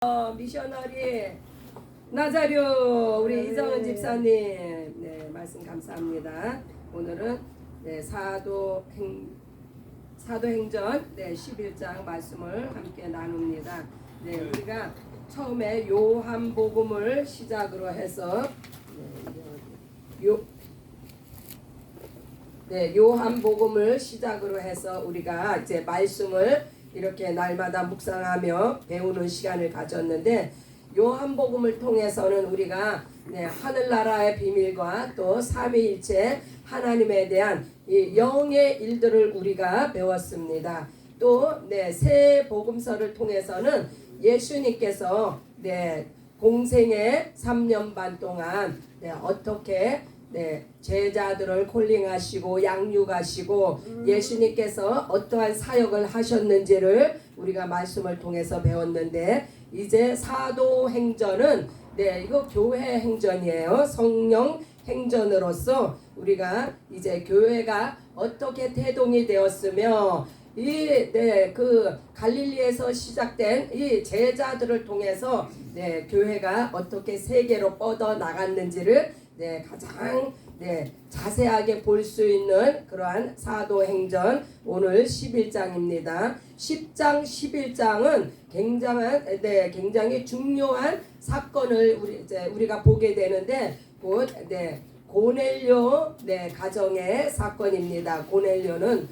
미셔너리 나자료 우리 이정은 집사님, 네, 말씀 감사합니다. 오늘은 사도행전 11장 말씀을 함께 나눕니다. 우리가 처음에 요한복음을 시작으로 해서 요한복음을 시작으로 해서 우리가 이제 말씀을 이렇게 날마다 묵상하며 배우는 시간을 가졌는데, 요한복음을 통해서는 우리가 하늘나라의 비밀과 또 삼위일체 하나님에 대한 이 영의 일들을 우리가 배웠습니다. 또 새 복음서를 통해서는 예수님께서 공생의 3년 반 동안 어떻게 제자들을 콜링하시고 양육하시고 예수님께서 어떠한 사역을 하셨는지를 우리가 말씀을 통해서 배웠는데, 이제 사도행전은 이거 교회 행전이에요. 성령 행전으로서 우리가 이제 교회가 어떻게 태동이 되었으며 그 갈릴리에서 시작된 이 제자들을 통해서 교회가 어떻게 세계로 뻗어 나갔는지를 가장 자세하게 볼 수 있는 그러한 사도행전 오늘 11장입니다. 10장, 11장은 굉장히 중요한 사건을 우리가 보게 되는데, 곧 고넬료 가정의 사건입니다. 고넬료는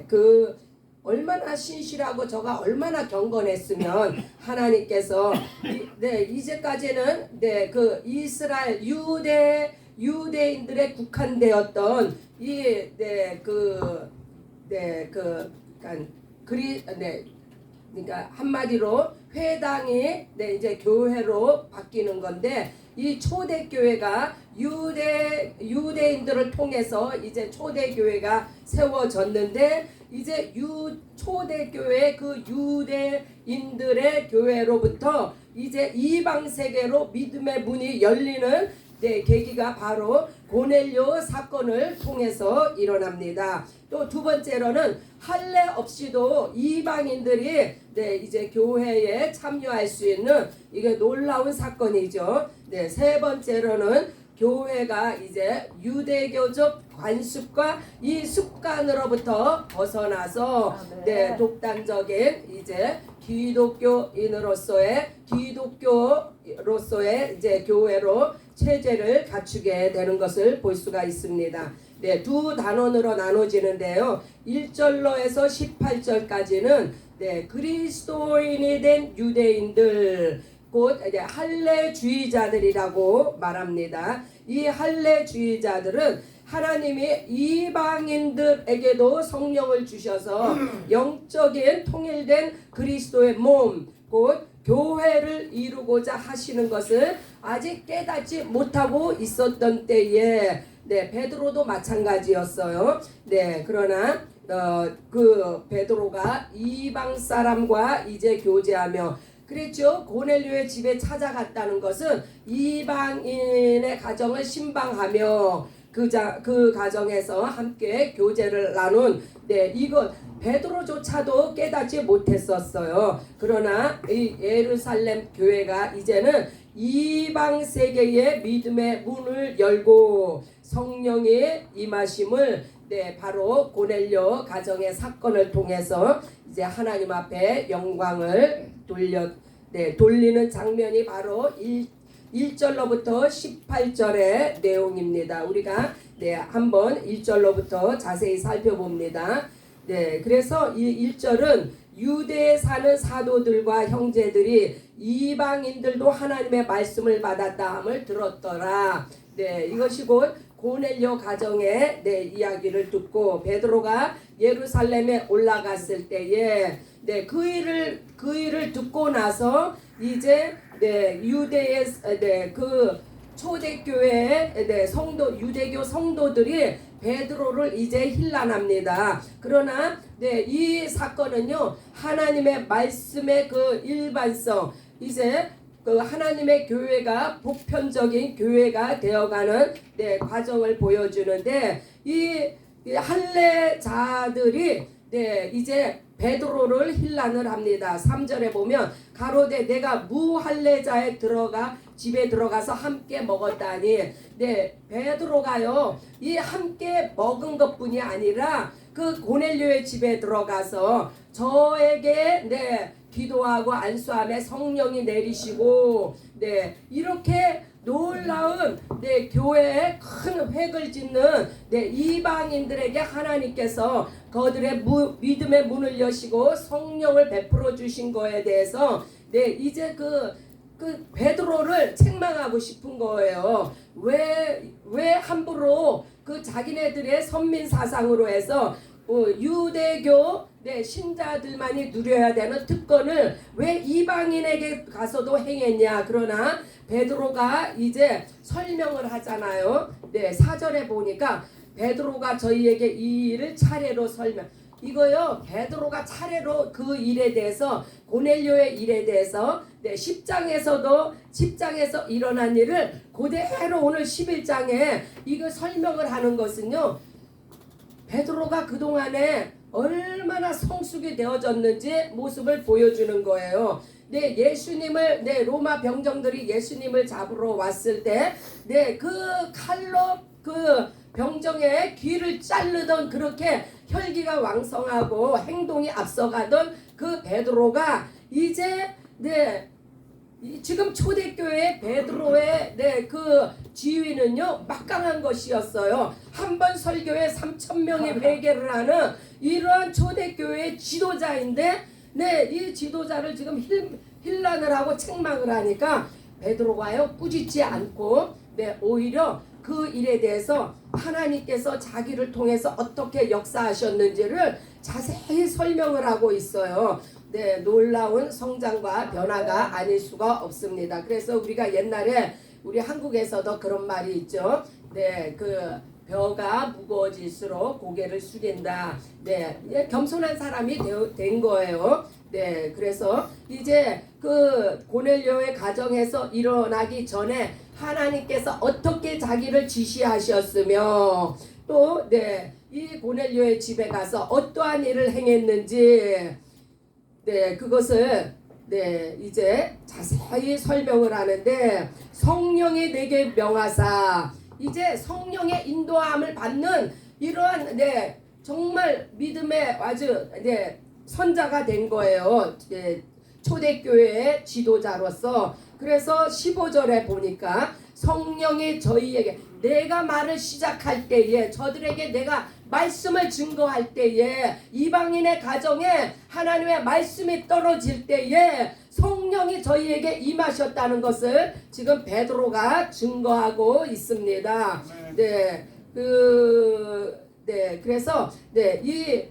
그 얼마나 신실하고 저가 얼마나 경건했으면 하나님께서 이제까지는 그 이스라엘 유대인들의 국한되었던 그러니까 한마디로 회당이 이제 교회로 바뀌는 건데, 이 초대교회가 유대인들을 통해서 이제 초대교회가 세워졌는데, 이제 초대교회 그 유대인들의 교회로부터 이제 이방 세계로 믿음의 문이 열리는 계기가 바로 고넬료 사건을 통해서 일어납니다. 또 두 번째로는 할례 없이도 이방인들이 이제 교회에 참여할 수 있는 이게 놀라운 사건이죠. 세 번째로는 교회가 이제 유대교적 관습과 이 습관으로부터 벗어나서 독단적인 이제 기독교로서의 이제 교회로 체제를 갖추게 되는 것을 볼 수가 있습니다. 두 단원으로 나눠지는데요. 1절로 해서 18절까지는 그리스도인이 된 유대인들, 곧 할례주의자들이라고 말합니다. 이 할례주의자들은 하나님이 이방인들에게도 성령을 주셔서 영적인 통일된 그리스도의 몸, 곧 교회를 이루고자 하시는 것을 아직 깨닫지 못하고 있었던 때에 베드로도 마찬가지였어요. 그러나 그 베드로가 이방 사람과 이제 교제하며 그랬죠. 고넬료의 집에 찾아갔다는 것은 이방인의 가정을 신방하며 그 가정에서 함께 교제를 나눈 이것 베드로조차도 깨닫지 못했었어요. 그러나 이 예루살렘 교회가 이제는 이방 세계의 믿음의 문을 열고 성령의 임하심을 바로 고넬료 가정의 사건을 통해서 이제 하나님 앞에 영광을 돌리는 장면이 바로 1절로부터 18절의 내용입니다. 우리가 한번 1절로부터 자세히 살펴봅니다. 그래서 이 1절은 유대에 사는 사도들과 형제들이 이방인들도 하나님의 말씀을 받았다 함을 들었더라. 이것이 곧 고넬료 가정의 이야기를 듣고 베드로가 예루살렘에 올라갔을 때에 그 일을 듣고 나서 이제 유대의 그 초대교회의 유대교 성도들이 베드로를 이제 힐난합니다. 그러나 이 사건은요, 하나님의 말씀의 그 일반성, 이제 그 하나님의 교회가 보편적인 교회가 되어가는 과정을 보여주는데, 이 할례자들이 이제 베드로를 힐난을 합니다. 3절에 보면 가로되 내가 무할례자에 들어가 집에 들어가서 함께 먹었다니. 네, 베드로가요 이 함께 먹은 것뿐이 아니라 그 고넬료의 집에 들어가서 저에게 네 기도하고 안수함에 성령이 내리시고 네 이렇게 놀라운 네 교회에 큰 획을 짓는 네 이방인들에게 하나님께서 그들의 믿음의 문을 여시고 성령을 베풀어 주신 거에 대해서 네 이제 그 베드로를 책망하고 싶은 거예요. 왜 함부로 그 자기네들의 선민 사상으로 해서 유대교 네, 신자들만이 누려야 되는 특권을 왜 이방인에게 가서도 행했냐. 그러나 베드로가 이제 설명을 하잖아요. 네, 4절에 보니까 베드로가 저희에게 이 일을 차례로 설명. 이거요 베드로가 차례로 그 일에 대해서 고넬료의 일에 대해서 네, 10장에서 일어난 일을 그대로 오늘 11장에 이거 설명을 하는 것은요 베드로가 그동안에 얼마나 성숙이 되어졌는지 모습을 보여주는 거예요. 네, 예수님을 네, 로마 병정들이 예수님을 잡으러 왔을 때 네, 그 칼로 그 병정의 귀를 자르던 그렇게 혈기가 왕성하고 행동이 앞서가던 그 베드로가 이제 네 지금 초대교회 베드로의 네, 그 지위는요 막강한 것이었어요. 한 번 설교에 3,000명이 회개를 하는 이러한 초대교회의 지도자인데 네, 이 지도자를 지금 힐난을 하고 책망을 하니까 베드로가요 꾸짖지 않고 네, 오히려 그 일에 대해서 하나님께서 자기를 통해서 어떻게 역사하셨는지를 자세히 설명을 하고 있어요. 네, 놀라운 성장과 변화가 아닐 수가 없습니다. 그래서 우리가 옛날에 우리 한국에서도 그런 말이 있죠. 네, 그 벼가 무거워질수록 고개를 숙인다. 네, 겸손한 사람이 된 거예요. 네, 그래서 이제 그 고넬료의 가정에서 일어나기 전에 하나님께서 어떻게 자기를 지시하셨으며 또 네, 이 고넬료의 집에 가서 어떠한 일을 행했는지 네, 그것을 네, 이제 자세히 설명을 하는데 성령이 내게 명하사 이제 성령의 인도함을 받는 이러한 네, 정말 믿음의 아주 네, 선자가 된 거예요. 네, 초대교회의 지도자로서. 그래서 15절에 보니까 성령이 저희에게 내가 말을 시작할 때에 저들에게 내가 말씀을 증거할 때에 이방인의 가정에 하나님의 말씀이 떨어질 때에 성령이 저희에게 임하셨다는 것을 지금 베드로가 증거하고 있습니다. 네, 그래서 네, 이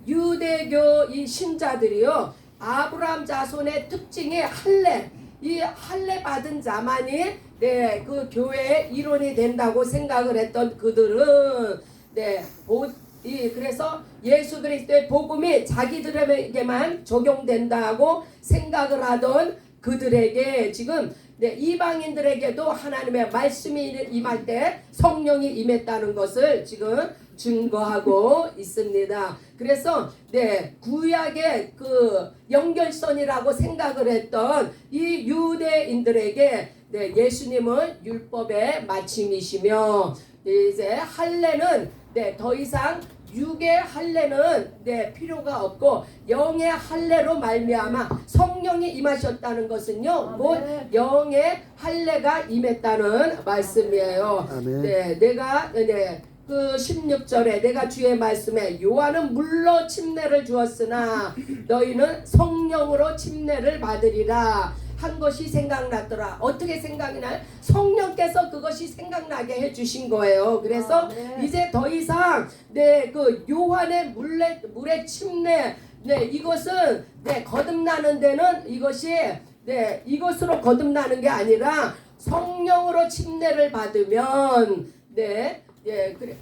유대교 이 신자들이요 아브라함 자손의 특징이 할례, 이 할례 받은 자만이 네, 그 교회의 일원이 된다고 생각을 했던 그들은 네, 그래서 예수 그리스도의 복음이 자기들에게만 적용된다고 생각을 하던 그들에게 지금 네, 이방인들에게도 하나님의 말씀이 임할 때 성령이 임했다는 것을 지금 증거하고 있습니다. 그래서 네, 구약의 그 연결선이라고 생각을 했던 이 유대인들에게 네, 예수님은 율법의 마침이시며 이제 할례는 네, 더 이상 육의 할례는 네, 필요가 없고 영의 할례로 말미암아 성령이 임하셨다는 것은요 곧 영의 할례가 임했다는 말씀이에요. 네, 내가 네, 그 16절에 내가 주의 말씀에 요한은 물로 침례를 주었으나 너희는 성령으로 침례를 받으리라 한 것이 생각났더라. 어떻게 생각이 나요? 성령께서 그것이 생각나게 해주신 거예요. 그래서 이제 더 이상 네, 그 요한의 물의 침례 네, 이것은 네, 거듭나는 데는 이것이 네, 이것으로 거듭나는 게 아니라 성령으로 침례를 받으면 네, 예, 그래,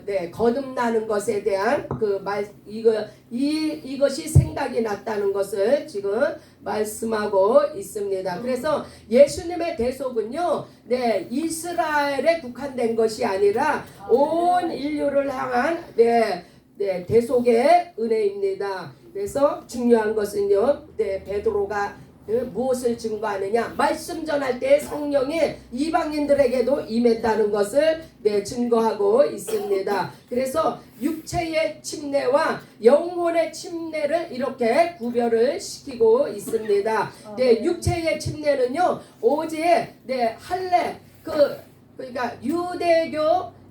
네, 거듭나는 것에 대한 그 말, 이것이 생각이 났다는 것을 지금 말씀하고 있습니다. 그래서 예수님의 대속은요, 네, 이스라엘에 국한된 것이 아니라 온 인류를 향한, 네, 네, 대속의 은혜입니다. 그래서 중요한 것은요, 네, 베드로가 무엇을 증거하느냐? 말씀 전할 때 성령이 이방인들에게도 임했다는 것을 네, 증거하고 있습니다. 그래서 육체의 침례와 영혼의 침례를 이렇게 구별을 시키고 있습니다. 네, 육체의 침례는요, 오직 네, 할례 그러니까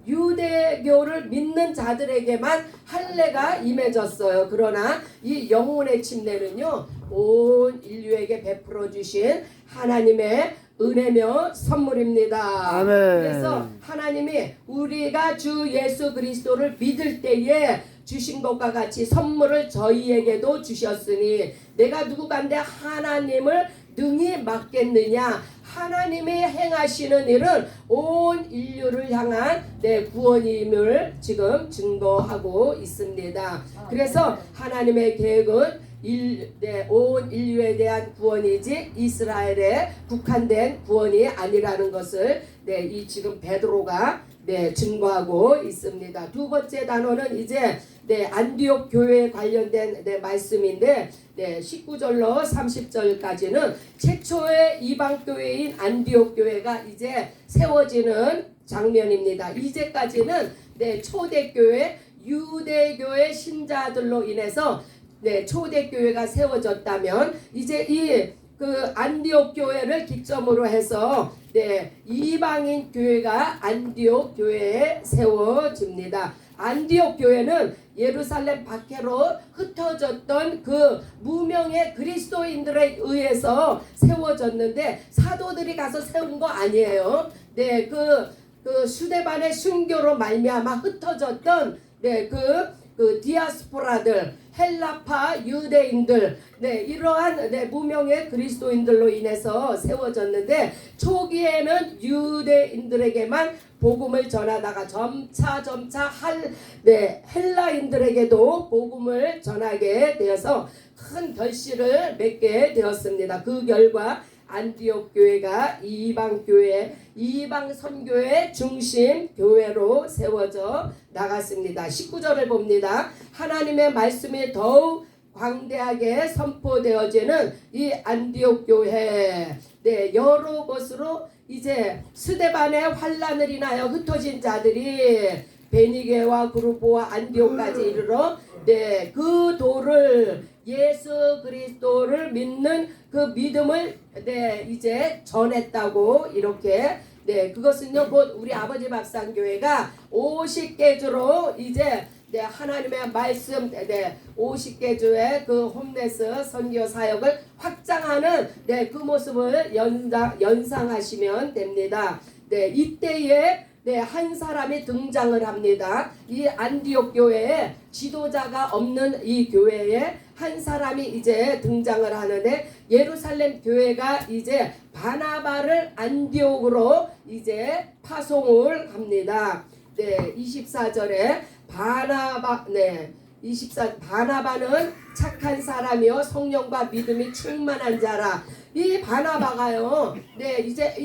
유대교를 믿는 자들에게만 할례가 임해졌어요. 그러나 이 영혼의 침례는요, 온 인류에게 베풀어 주신 하나님의 은혜며 선물입니다. 아멘. 그래서 하나님이 우리가 주 예수 그리스도를 믿을 때에 주신 것과 같이 선물을 저희에게도 주셨으니 내가 누구간데 하나님을 능히 막겠느냐. 하나님이 행하시는 일은 온 인류를 향한 네, 구원임을 지금 증거하고 있습니다. 그래서 하나님의 계획은 온 인류에 대한 구원이지 이스라엘에 국한된 구원이 아니라는 것을 네, 이 지금 베드로가 네, 증거하고 있습니다. 두 번째 단어는 이제 네, 안디옥 교회에 관련된 네, 말씀인데 네, 19절로 30절까지는 최초의 이방 교회인 안디옥 교회가 이제 세워지는 장면입니다. 이제까지는 네, 초대교회 유대교회 신자들로 인해서 네, 초대교회가 세워졌다면 이제 그 안디옥 교회를 기점으로 해서 네, 이방인 교회가 안디옥 교회에 세워집니다. 안디옥 교회는 예루살렘 밖으로 흩어졌던 그 무명의 그리스도인들에 의해서 세워졌는데 사도들이 가서 세운 거 아니에요. 네, 그 수데반의 순교로 말미암아 흩어졌던 네, 그 디아스포라들, 헬라파 유대인들, 네, 이러한 네, 무명의 그리스도인들로 인해서 세워졌는데 초기에는 유대인들에게만 복음을 전하다가 점차 헬라인들에게도 복음을 전하게 되어서 큰 결실을 맺게 되었습니다. 그 결과 안디옥 교회가 이방 선교의 중심 교회로 세워져 나갔습니다. 19절을 봅니다. 하나님의 말씀이 더욱 광대하게 선포되어지는 이 안디옥 교회, 네, 여러 곳으로 이제 스데반의 환란을 인하여 흩어진 자들이 베니게와 그루보와 안디옥까지 이르러 네, 그 도를 예수 그리스도를 믿는 그 믿음을 네, 이제 전했다고 이렇게 네, 그것은요 곧 우리 아버지 밥상교회가 50개주로 이제 네, 하나님의 말씀 네, 50개주의 그 홈레스 선교 사역을 확장하는 네, 그 모습을 연상하시면 됩니다. 네, 이때에 네, 한 사람이 등장을 합니다. 이 안디옥 교회에 지도자가 없는 이 교회에 한 사람이 이제 등장을 하는데 예루살렘 교회가 이제 바나바를 안디옥으로 이제 파송을 합니다. 네, 24절에 바나바는 착한 사람이요 성령과 믿음이 충만한 자라. 이 바나바가요, 네, 이제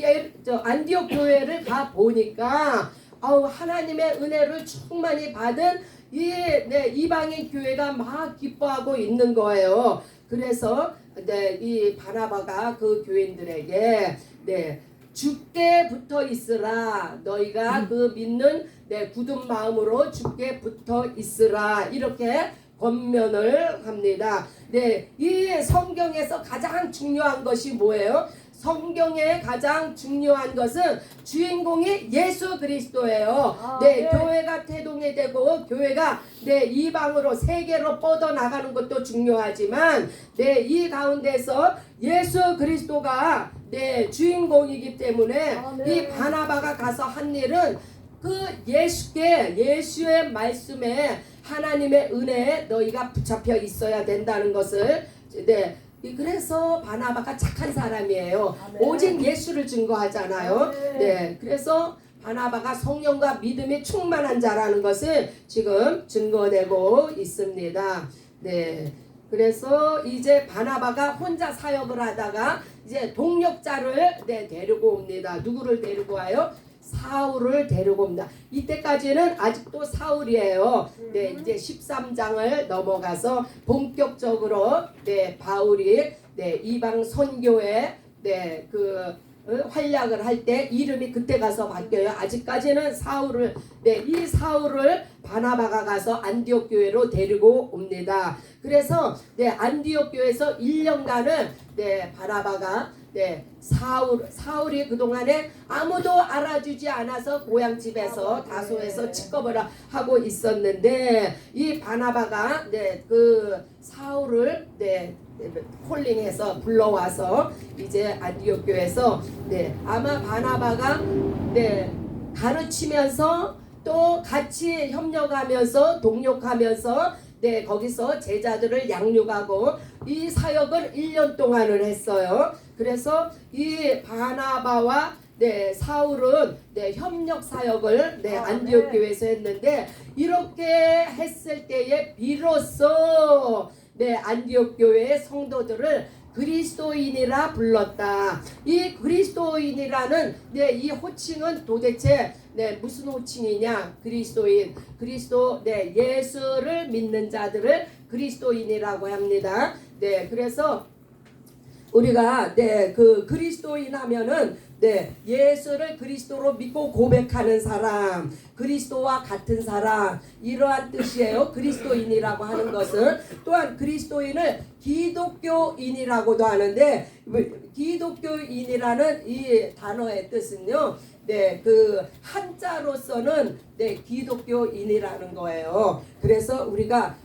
안디옥 교회를 가 보니까 하나님의 은혜를 충만히 받은 네, 이방인 교회가 막 기뻐하고 있는 거예요. 그래서 네, 이 바나바가 그 교인들에게 네, 주께 붙어 있으라. 너희가 그 믿는 네, 굳은 마음으로 주께 붙어 있으라. 이렇게 권면을 합니다. 네, 이 성경에서 가장 중요한 것이 뭐예요? 성경의 가장 중요한 것은 주인공이 예수 그리스도예요. 네, 교회가 태동이 되고 교회가 네, 이방으로 세계로 뻗어나가는 것도 중요하지만 네, 이 가운데서 예수 그리스도가 네, 주인공이기 때문에 이 바나바가 가서 한 일은 그 예수의 말씀에 하나님의 은혜에 너희가 붙잡혀 있어야 된다는 것을 네, 그래서 바나바가 착한 사람이에요. 오직 예수를 증거하잖아요. 네, 그래서 바나바가 성령과 믿음이 충만한 자라는 것을 지금 증거되고 있습니다. 네, 그래서 이제 바나바가 혼자 사역을 하다가 이제 동력자를 네, 데리고 옵니다. 누구를 데리고 와요? 사울을 데리고 옵니다. 이때까지는 아직도 사울이에요. 네, 이제 13장을 넘어가서 본격적으로 네, 바울이 네, 이방 선교에 네, 활약을 할 때 이름이 그때 가서 바뀌어요. 아직까지는 사울을 네, 이 사울을 바나바가 가서 안디옥 교회로 데리고 옵니다. 그래서 네, 안디옥 교회에서 1년간은 네, 바나바가 네, 사울이 그동안에 아무도 알아주지 않아서 고향 집에서 다소에서 직업을 하고 있었는데 이 바나바가 네, 사울을 네, 콜링해서 불러와서 이제 안디옥 교회에서 네, 아마 바나바가 네, 가르치면서 또 같이 협력하면서 동력하면서 네, 거기서 제자들을 양육하고 이 사역을 1년 동안을 했어요. 그래서 이 바나바와 네, 사울은 네, 협력 사역을 네, 안디옥 교회에서 했는데 이렇게 했을 때에 비로소 네, 안디옥 교회의 성도들을 그리스도인이라 불렀다. 이 그리스도인이라는 네, 이 호칭은 도대체 네, 무슨 호칭이냐? 그리스도인, 그리스도 네, 예수를 믿는 자들을 그리스도인이라고 합니다. 네, 그래서 우리가 네, 그리스도인 하면은 네, 예수를 그리스도로 믿고 고백하는 사람, 그리스도와 같은 사람, 이러한 뜻이에요. 그리스도인이라고 하는 것은 또한 그리스도인을 기독교인이라고도 하는데 기독교인이라는 이 단어의 뜻은요. 네, 한자로서는 네, 기독교인이라는 거예요. 그래서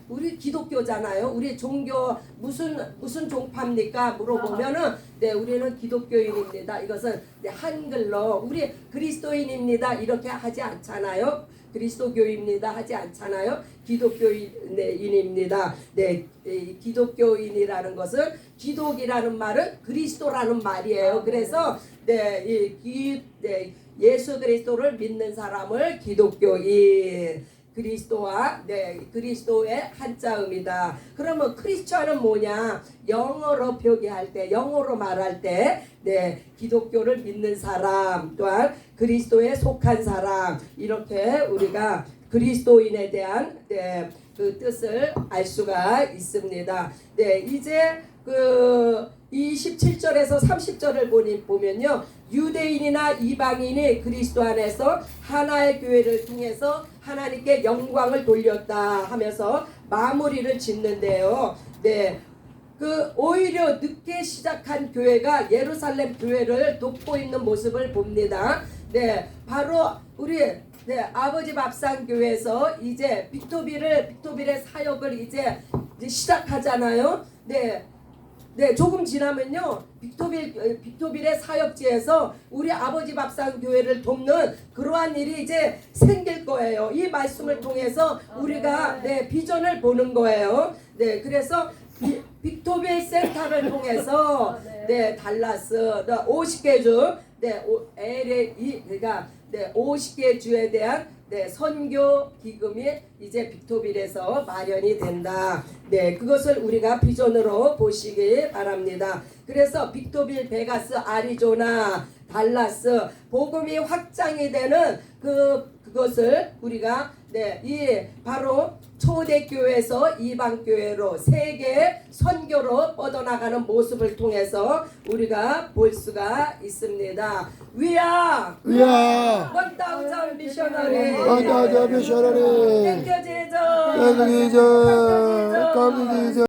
우리 기독교잖아요. 우리 종교 무슨 종파입니까? 물어보면은 네, 우리는 기독교인입니다. 이것은 네, 한글로 우리 그리스도인입니다. 이렇게 하지 않잖아요. 그리스도교입니다 하지 않잖아요. 기독교인입니다. 네, 기독교인이라는 것은 기독이라는 말은 그리스도라는 말이에요. 그래서 네, 예수 그리스도를 믿는 사람을 기독교인, 그리스도와 네, 그리스도의 한자음이다. 그러면 크리스천은 뭐냐? 영어로 표기할 때, 영어로 말할 때 네, 기독교를 믿는 사람, 또한 그리스도에 속한 사람, 이렇게 우리가 그리스도인에 대한 네, 그 뜻을 알 수가 있습니다. 네, 이제 27절에서 30절을 보면요. 유대인이나 이방인이 그리스도 안에서 하나의 교회를 통해서 하나님께 영광을 돌렸다 하면서 마무리를 짓는데요. 네. 오히려 늦게 시작한 교회가 예루살렘 교회를 돕고 있는 모습을 봅니다. 네. 바로 우리 네, 아버지 밥상 교회에서 이제 빅토빌의 사역을 이제 시작하잖아요. 네. 네, 조금 지나면요, 빅토빌의 사역지에서 우리 아버지 밥상 교회를 돕는 그러한 일이 이제 생길 거예요. 이 말씀을 통해서 우리가 네, 비전을 보는 거예요. 네, 그래서 빅토빌 센터를 통해서 네, 달라스 50개 주, 네, 그러니까 네, 50개 주에 대한 네, 선교 기금이 이제 빅토빌에서 마련이 된다. 네, 그것을 우리가 비전으로 보시기 바랍니다. 그래서 빅토빌, 베가스, 아리조나, 달라스 복음이 확장이 되는 그것을 우리가 네, 바로 초대교회에서 이방교회로 세계 선교로 뻗어나가는 모습을 통해서 우리가 볼 수가 있습니다. We are 1000 missionary. Thank you, Jesus. Thank you, Jesus. Thank you, Jesus.